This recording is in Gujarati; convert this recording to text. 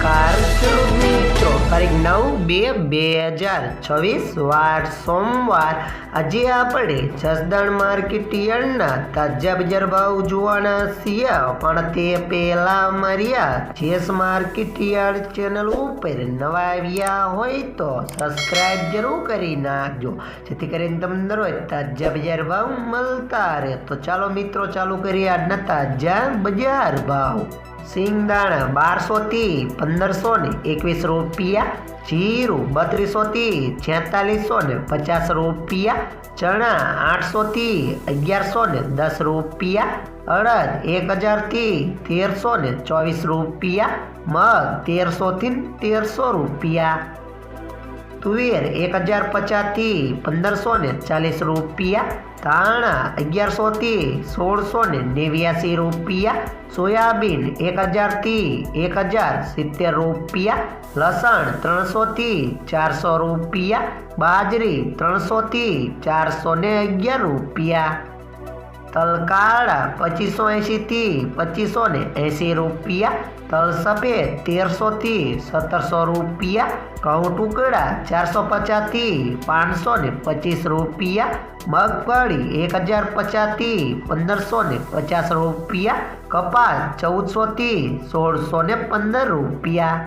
નમસ્કાર ખેડૂત મિત્રો, તારીખ 9/2/2026 વાર સોમવાર. આજે આપણે જસદણ માર્કેટ યાર્ડના તાજા બજાર ભાવ જોવાના છીએ, પણ તે પહેલા મારી જેસ માર્કેટ યાર્ડ ચેનલ ઉપર નવા આવ્યા હોય તો સબસ્ક્રાઇબ જરૂર કરી નાખજો, જેથી કરીને તમને રોજ તાજા બજાર ભાવ મળતા રહે. તો ચાલો મિત્રો, ચાલુ કરીએ આજના તાજા બજાર ભાવ. સિંગદાણા 1200 થી 1521 રૂપિયા, જીરું 3200 થી 4650 રૂપિયા, ચણા 800 થી 1110 રૂપિયા, અડદ 1000 થી 1324 રૂપિયા, મગ 1300 થી 1300 રૂપિયા, તુવેર 1050 થી 1540 રૂપિયા, ધાણા 1100 થી 1689 રૂપિયા, સોયાબીન 1000 થી 1070 રૂપિયા, લસણ 300 થી 400 રૂપિયા, બાજરી 300 થી 411 રૂપિયા, તલકાળા 2580 થી 2580 રૂપિયા, તલ સફેદ 1300 થી 1700 રૂપિયા, ઘઉં ટુકડા 450 થી 525 રૂપિયા, મગફળી 1050 થી 1550 રૂપિયા, કપાસ 1400 થી 1615 રૂપિયા.